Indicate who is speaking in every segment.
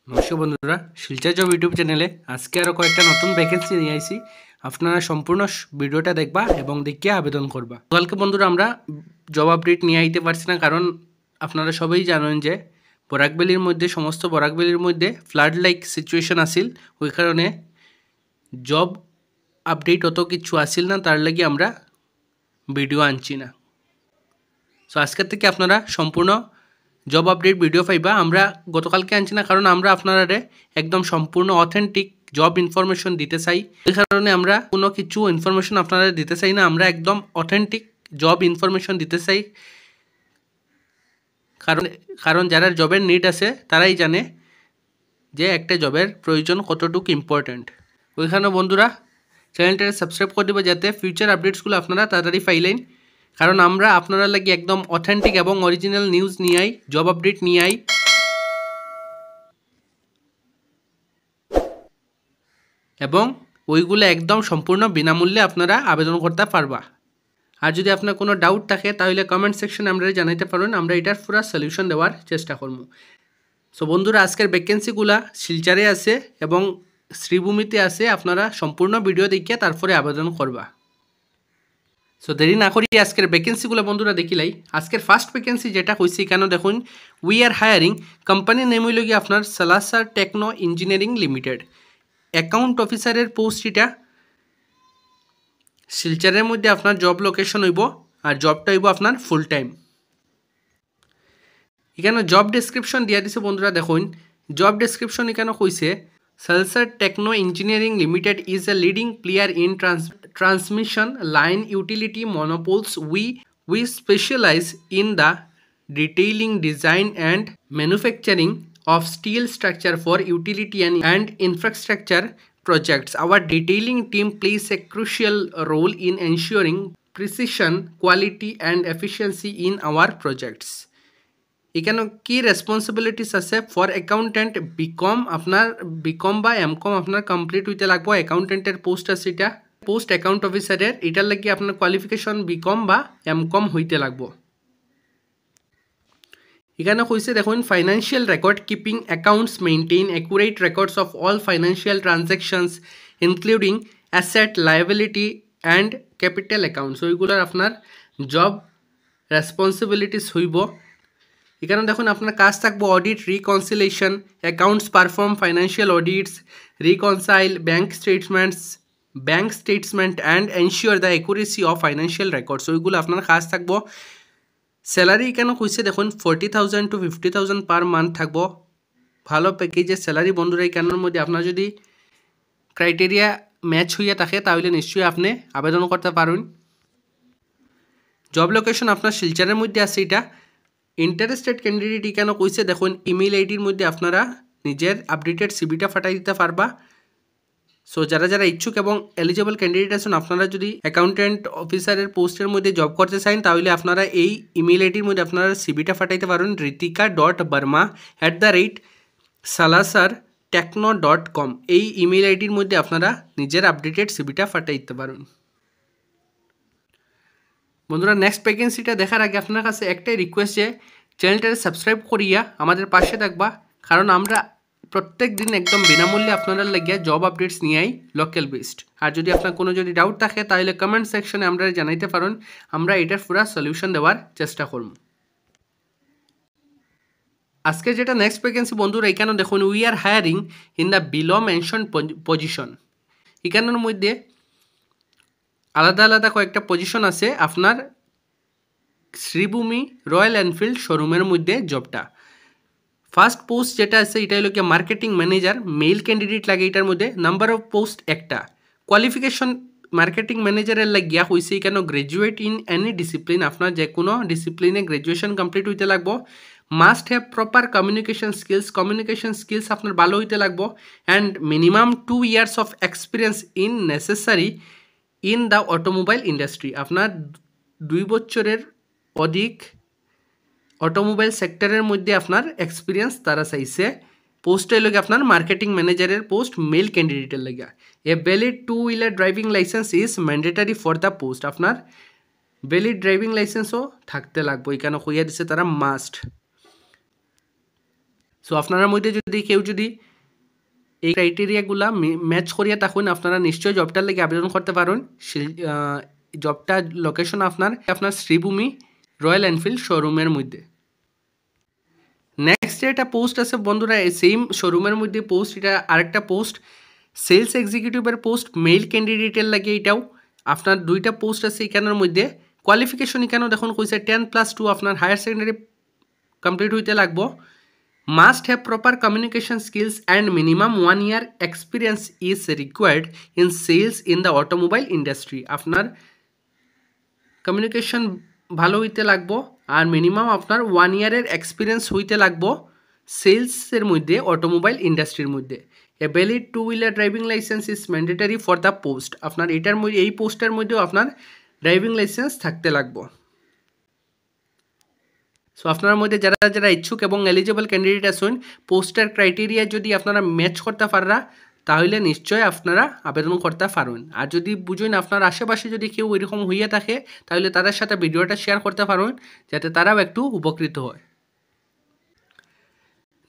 Speaker 1: নমস্কার বন্ধুরা, Silchar job YouTube চ্যানেলে আজকে আরও কয়েকটা নতুন ভ্যাকেন্সি নিয়ে আইছি। আপনারা সম্পূর্ণ ভিডিওটা দেখবা এবং দেখিয়ে আবেদন করবা। কালকে বন্ধুরা আমরা জব আপডেট নিয়ে আইতে পারছি না, কারণ আপনারা সবাই জানেন যে সমস্ত বরাকবেলির মধ্যে ফ্লাড লাইক সিচুয়েশন আসিল। ওই কারণে জব আপডেট অত কিছু আসিল না, তার লাগি আমরা ভিডিও আনছি না। সো আজকের থেকে আপনারা সম্পূর্ণ জব আপডেট ভিডিও পাইবা। আমরা গতকালকে আনছি না, কারণ আমরা আপনারা একদম সম্পূর্ণ অথেন্টিক জব ইনফরমেশন দিতে চাই। এই কারণে আমরা কোনো কিছু ইনফরমেশন আপনারা দিতে চাই না, আমরা একদম অথেন্টিক জব ইনফরমেশন দিতে চাই। কারণ যারা জবের নিড আছে তারাই জানে যে একটা জবের প্রয়োজন কতটুকু ইম্পর্ট্যান্ট। ওইখানে বন্ধুরা চ্যানেলটা সাবস্ক্রাইব করে দেবে, যাতে ফিউচার আপডেটসগুলো আপনারা তাড়াতাড়ি পাইলেন। কারণ আমরা আপনারা লাগি একদম অথেন্টিক এবং অরিজিনাল নিউজ নিয়ে আই, জব আপডেট নিয়ে আই, এবং ওইগুলো একদম সম্পূর্ণ বিনামূল্যে আপনারা আবেদন করতে পারবা। আর যদি আপনার কোনো ডাউট থাকে তাহলে কমেন্ট সেকশনে আমরা জানাইতে পারেন, আমরা এটার পুরো সলিউশন দেওয়ার চেষ্টা করব। সো বন্ধুরা, আজকের ভ্যাকেন্সিগুলা শিলচরে আছে এবং শ্রীভূমিতে আছে। আপনারা সম্পূর্ণ ভিডিও দেখিয়ে তারপরে আবেদন করবা। সো দেরি না করি আজকের ভ্যাকেন্সিগুলো বন্ধুরা দেখিলাই। আজকের ফার্স্ট ভ্যাকেন্সি যেটা হয়েছে, কেন দেখুন, উই আর হায়ারিং, কোম্পানির নেম হইল গিয়ে আপনার Salasar techno engineering limited. Account অফিসারের পোস্ট এটা শিলচরের মধ্যে আপনার জব লোকেশন হইব, আর জবটা হইব আপনার ফুল টাইম। এখানে জব ডেসক্রিপশন দিয়া দিছে বন্ধুরা। দেখুন জব ডেসক্রিপশন এখানে কইছে, Salasar Techno engineering Limited is a leading player in transmission line utility monopoles. We specialize in the detailing, design and manufacturing of steel structure for utility and infrastructure projects. Our detailing team plays a crucial role in ensuring precision, quality and efficiency in our projects. এখানে কি responsibilities আছে for accountant BCom, আপনার BCom বা MCom আপনার complete হইতে লাগবো। অ্যাকাউন্টেন্টের post আছে, এটা পোস্ট অ্যাকাউন্ট অফিসারের, এটার লাগি আপনার কোয়ালিফিকেশন বিকম বা এমকম হইতে লাগবো। এখানে কইছে দেখুন, financial record keeping, accounts maintain accurate records of all financial transactions including asset, liability and capital accounts. ওইগুলোর আপনার জব রেসপন্সিবিলিটিস হইব। এখানে দেখুন আপনার কাজ থাকবো audit, reconciliation, accounts perform financial audits, reconcile bank statement and ensure the accuracy of financial records. ওইগুলো আপনার কাজ থাকবো। স্যালারি এখানে কইছে দেখুন 40,000 to 50,000 পার মান্থ থাকবো। ভালো প্যাকেজের স্যালারি বন্ধুরা। এখানের মধ্যে আপনার যদি ক্রাইটেরিয়া ম্যাচ হইয়া থাকে তাহলে নিশ্চয়ই আপনি আবেদন করতে পারেন। জব লোকেশন আপনার শিলচরের মধ্যে আছে। এটা ইন্টারেস্টেড ক্যান্ডিডেট এখানে কইছে দেখুন, ইমেল আইডির মধ্যে আপনারা নিজের আপডেটেড সিভিটা ফাটাই দিতে পারবা। সো যারা যারা ইচ্ছুক এবং এলিজিবল ক্যান্ডিডেট আছেন, আপনারা যদি অ্যাকাউন্টেন্ট অফিসারের পোস্টের মধ্যে জব করতে চান তাহলে আপনারা এই ইমেল আইডির মধ্যে আপনারা সিভিটা ফাটাইতে পারেন, ritika.barma@salarsartechno.com। এই ইমেল আইডির মধ্যে আপনারা নিজের আপডেটেড সিভিটা ফাটাইতে পারেন। বন্ধুরা, নেক্সট ভ্যাকেন্সিটা দেখার আগে আপনার কাছে একটাই রিকোয়েস্ট, যে চ্যানেলটা সাবস্ক্রাইব করিয়া আমাদের পাশে থাকবা। কারণ আমরা প্রত্যেক দিন একদম বিনামূল্যে আপনারা লাগিয়ে জব আপডেটস নিয়ে আই, লোকাল বেসড। আর যদি আপনার কোনো যদি ডাউট থাকে তাহলে কমেন্ট সেকশনে আমরা জানাইতে পারেন, আমরা এটার পুরো সলিউশন দেওয়ার চেষ্টা করব। আজকে যেটা নেক্সট ভ্যাকেন্সি বন্ধুরা, এখানে দেখুন, we are hiring in the below mention position. এখানের মধ্যে আলাদা আলাদা কয়েকটা পজিশন আছে। আপনার শ্রীভূমি রয়্যাল এনফিল্ড শোরুমের মধ্যে জবটা ফার্স্ট পোস্ট যেটা আছে, এটা হলো কি মার্কেটিং ম্যানেজার, মেল ক্যান্ডিডেট লাগে এটার মধ্যে। নাম্বার অফ পোস্ট একটা। কোয়ালিফিকেশন মার্কেটিং ম্যানেজারের লাগিয়া হয়েছে এখানে গ্রাজুয়েট ইন এনি ডিসিপ্লিন, আপনার যে কোনো ডিসিপ্লিনে গ্রাজুয়েশন কমপ্লিট হইতে লাগবো। Must have proper communication skills আপনার ভালো হইতে লাগবো। And minimum 2 years of experience in necessary in the automobile industry. আপনার 2 বছরের অধিক অটোমোবাইল সেক্টরের মধ্যে আপনার এক্সপিরিয়েন্স তারা চাইছে। পোস্টের লগে আপনার মার্কেটিং ম্যানেজারের পোস্ট, মেল ক্যান্ডিডেটের লাগে। A valid 2-wheeler driving licence is mandatory for the post. আপনার ভ্যালিড ড্রাইভিং লাইসেন্সও থাকতে লাগবে, এখানে কইয়া দিছে তারা মাস্ট। সো আপনার মধ্যে যদি কেউ যদি এই ক্রাইটেরিয়াগুলা ম্যাচ করিয়া থাকুন আপনারা নিশ্চয়ই জবটার লেগে আবেদন করতে পারেন। জবটা লোকেশন আপনার শ্রীভূমি রয়্যাল এনফিল্ড শোরুমের মধ্যে। নেক্সট একটা পোস্ট আছে বন্ধুরা, সেম শোরুমের মধ্যে পোস্ট, এটা আরেকটা পোস্ট সেলস এক্সিকিউটিভের পোস্ট, মেল ক্যান্ডিডেটের লাগে। এটাও আপনার দুইটা পোস্ট আছে এখানের মধ্যে। কোয়ালিফিকেশন এখানেও দেখুন কইছে 10+2 আপনার হায়ার সেকেন্ডারি কমপ্লিট হইতে লাগবো। Must have proper communication skills and minimum 1 year experience is required in sales in the automobile industry. আপনার কমিউনিকেশন ভালো হইতে লাগবো আর মিনিমাম আপনার 1 year এক্সপিরিয়েন্স হইতে লাগবো সেলসের মধ্যে, অটোমোবাইল ইন্ডাস্ট্রির মধ্যে। A valid 2-wheeler driving licence is mandatory for the post. আপনার এটার মধ্যে এই পোস্টের মধ্যেও আপনার ড্রাইভিং লাইসেন্স থাকতে লাগবো। সো আপনার মধ্যে যারা যারা ইচ্ছুক এবং এলিজিবল ক্যান্ডিডেট আছেন, পোস্টের ক্রাইটেরিয়া যদি আপনারা ম্যাচ করতে পারা তাহলে নিশ্চয় আপনারা আবেদন করতে পারেন। আর যদি বুঝুন আপনার আশেপাশে যদি কেউ এরকম হইয়া থাকে তাহলে তাদের সাথে ভিডিওটা শেয়ার করতে পারেন যাতে তারাও একটু উপকৃত হয়।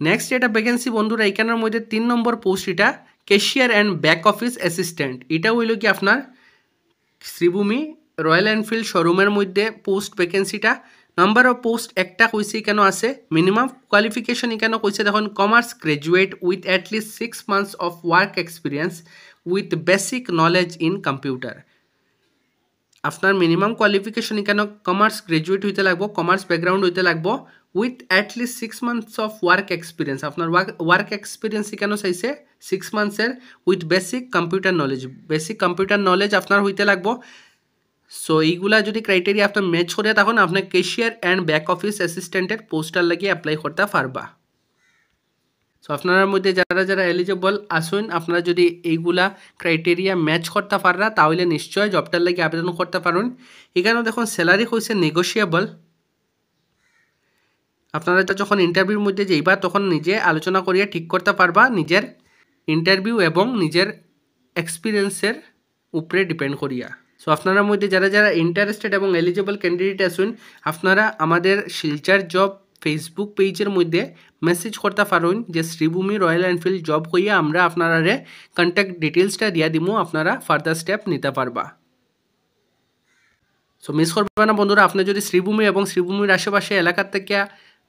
Speaker 1: নেক্সট এটা ভ্যাকেন্সি বন্ধুরা, এখানের মধ্যে 3 নম্বর পোস্ট, এটা cashier and back office assistant. এটা হইল কি আপনার শ্রীভূমি রয়্যাল এনফিল্ড শোরুমের মধ্যে পোস্ট ভ্যাকেন্সিটা। নাম্বার অফ পোস্ট একটা কইছে কেন আছে, মিনিমাম কোয়ালিফিকেশন কেন কইছে দেখুন, commerce graduate with at least 6 months of work experience with basic knowledge in computer. আপনার মিনিমাম কোয়ালিফিকেশন কেন কমার্স গ্রাজুয়েট হইতে লাগবো, কমার্স ব্যাকগ্রাউন্ড হইতে লাগবো, with at least 6 months of work experience. আপনার ওয়ার্ক এক্সপিরিয়েন্স কেন চাইছে 6 months with basic computer knowledge. Basic computer knowledge আপনার হইতে লাগবো। সো এইগুলা যদি ক্রাইটেরিয়া আপনার ম্যাচ করে তখন আপনার ক্যাশিয়ার অ্যান্ড ব্যাক অফিস অ্যাসিস্ট্যান্টের পোস্টার লাগিয়ে অ্যাপ্লাই করতে পারবা। সো আপনার মধ্যে যারা যারা এলিজিবল আসুন, আপনারা যদি এইগুলা ক্রাইটেরিয়া ম্যাচ করতে পাররা তাহলে নিশ্চয় জবটার লাগে আবেদন করতে পারেন। এখানেও দেখুন স্যালারি হয়েছে নেগোশিয়েবল। আপনারা যখন ইন্টারভিউর মধ্যে যাইবা তখন নিজে আলোচনা করিয়া ঠিক করতে পারবা, নিজের ইন্টারভিউ এবং নিজের এক্সপিরিয়েন্সের উপরে ডিপেন্ড করিয়া। সো আপনার মধ্যে যারা যারা ইন্টারেস্টেড এবং এলিজিবল ক্যান্ডিডেট আসুন, আপনারা আমাদের শিলচর জব ফেসবুক পেজের মধ্যে মেসেজ করতে পারেন যে শ্রীভূমি রয়্যাল এনফিল্ড জব হইয়া আমরা আপনারা কন্ট্যাক্ট ডিটেলসটা দিয়া দিমু, আপনারা ফার্দার স্টেপ নিতে পারবা। সো মিস করবে না বন্ধুরা, আপনি যদি শ্রীভূমি এবং শ্রীভূমির আশেপাশে এলাকার থেকে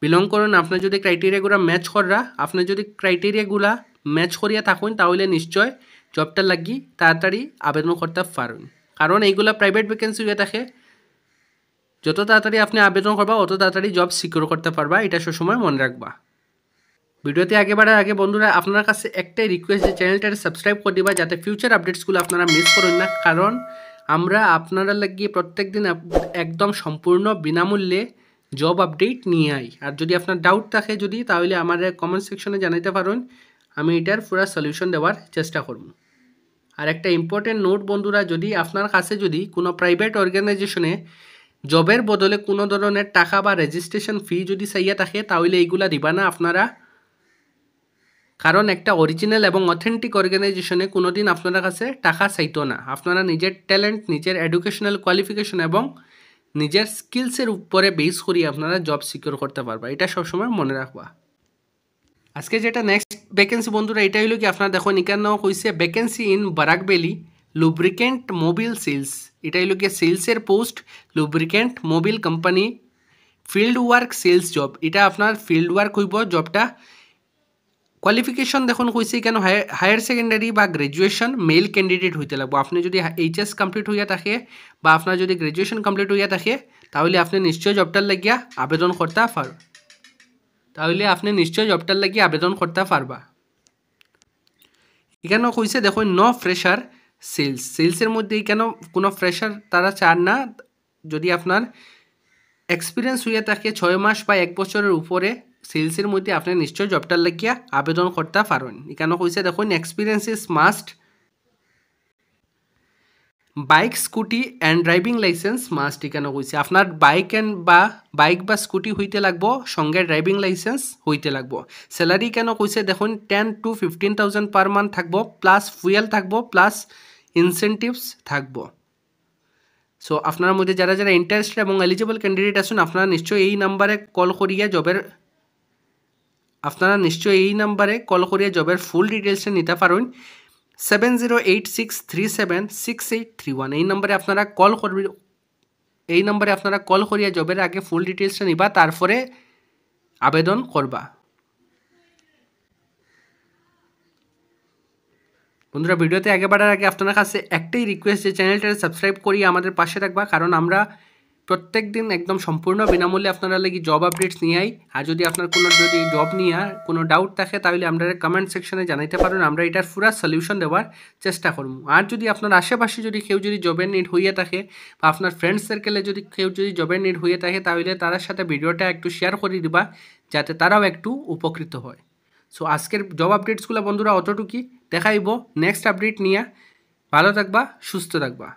Speaker 1: বিলং করেন, আপনার যদি ক্রাইটেরিয়াগুলো ম্যাচ করা, আপনি যদি ক্রাইটেরিয়াগুলা ম্যাচ করিয়া থাকুন তাহলে নিশ্চয় জবটা লাগি তাড়াতাড়ি আবেদন করতে পারেন। কারণ এইগুলা প্রাইভেট ভ্যাকেন্সি হয়ে থাকে, যত তাড়াতাড়ি আপনি আবেদন করবা অত তাড়াতাড়ি জব সিকিউর করতে পারবা, এটা সবসময় মনে রাখবা। ভিডিওতে আগে বাড়ার আগে বন্ধুরা আপনার কাছে একটাই রিকোয়েস্ট যে চ্যানেলটা সাবস্ক্রাইব করে দিবা যাতে ফিউচার আপডেটসগুলো আপনারা মিস করেন না। কারণ আমরা আপনারা লাগিয়ে প্রত্যেক দিন একদম সম্পূর্ণ বিনামূল্যে জব আপডেট নিয়ে আই। আর যদি আপনার ডাউট থাকে যদি তাহলে আমাদের কমেন্ট সেকশনে জানাইতে পারেন, আমি এটার পুরো সলিউশন দেওয়ার চেষ্টা করব। আর একটা ইম্পর্টেন্ট নোট বন্ধুরা, যদি আপনার কাছে যদি কোনো প্রাইভেট অর্গানাইজেশনে জবের বদলে কোনো ধরনের টাকা বা রেজিস্ট্রেশন ফি যদি চাইয়া থাকে তাহলে এইগুলা দিবা না আপনারা। কারণ একটা অরিজিনাল এবং অথেন্টিক অর্গানাইজেশনে কোনো দিন আপনার কাছে টাকা চাইতো না। আপনারা নিজের ট্যালেন্ট, নিজের এডুকেশনাল কোয়ালিফিকেশন এবং নিজের স্কিলসের উপরে বেস করি আপনারা জব সিকিউর করতে পারবা, এটা সবসময় মনে রাখবা। আজকে যেটা নেক্সট ভ্যাকেন্সি বন্ধুরা, এটা হলো কি আপনারা দেখুন এখানেও কইছে ভ্যাকেন্সি ইন বারাকবেলি লুব্রিকেন্ট মোবিল সেলস। এটা হলো কি সেলসের post, lubricant Mobil company, field work sales job. এটা আপনার ফিল্ড ওয়ার্ক হইব জবটা। কোয়ালিফিকেশন দেখুন কইছে কেন হায়ার সেকেন্ডারি বা গ্রাজুয়েশন মেল ক্যান্ডিডেট হইতে লাগবো। আপনি যদি এইচএস কমপ্লিট হইয়া থাকে বা আপনার যদি গ্রাজুয়েশন কমপ্লিট হইয়া থাকে তাহলে আপনি নিশ্চয় জবটার লাগিয়া আবেদন করতে পারবা। এখানেও কইছে দেখুন নো ফ্রেশার সেলসের মধ্যে এখানে কোনো ফ্রেশার তারা চান না। যদি আপনার এক্সপিরিয়েন্স হইয়া থাকে 6 মাস বা 1 বছরের উপরে সেলসের মধ্যে আপনি নিশ্চয় জবটার লাগিয়া আবেদন করতে পারেন। এখানে কইছে দেখুন experience is must, bike scooty and driving licence must. এখানে কইছে আপনার বাইক বা স্কুটি হইতে লাগবো, সঙ্গে ড্রাইভিং লাইসেন্স হইতে লাগবো। স্যালারি কেন কইছে দেখুন 10 to 15,000 পার মান্থ থাকবো, প্লাস ফুয়েল থাকবো, প্লাস ইনসেন্টিভস থাকবো। সো আপনার মধ্যে যারা যারা ইন্টারেস্টেড এবং এলিজিবল ক্যান্ডিডেট আছেন আপনারা নিশ্চয়ই এই নাম্বারে কল করিয়া জবের আপনারা নিশ্চয়ই এই নাম্বারে কল করিয়া জবের ফুল ডিটেলসটা নিতে পারেন 7086376831 এই নাম্বারে আপনারা কল করবেন। এই নাম্বারে আপনারা কল করিয়া জবের আগে ফুল ডিটেলসটা নিবা, তারপরে আবেদন করবা। বন্ধুরা, ভিডিওতে আগে বাড়ার আগে আপনার কাছে একটাই রিকোয়েস্ট যে চ্যানেলটা সাবস্ক্রাইব করিয়ে আমাদের পাশে রাখবা, কারণ আমরা প্রত্যেক দিন একদম সম্পূর্ণ বিনামূল্যে আপনারা লাগি জব আপডেটস নিয়ে আই। আর যদি আপনার কোনো যদি জব নিয়ে কোনো ডাউট থাকে তাহলে আমরা কমেন্ট সেকশনে জানাইতে পারেন, আমরা এটার পুরা সলিউশন দেওয়ার চেষ্টা করব। আর যদি আপনার আশেপাশে যদি কেউ যদি জবের নিড হইয়া থাকে বা আপনার ফ্রেন্ড সার্কেলে যদি কেউ যদি জবের নিড হইয়া থাকে তাহলে তার সাথে ভিডিওটা একটু শেয়ার করে দিবা, যাতে তারাও একটু উপকৃত হয়। সো আজকের জব আপডেটসগুলো বন্ধুরা অতটুকুই, দেখাইব নেক্সট আপডেট নিয়ে। ভালো থাকবা, সুস্থ থাকবা।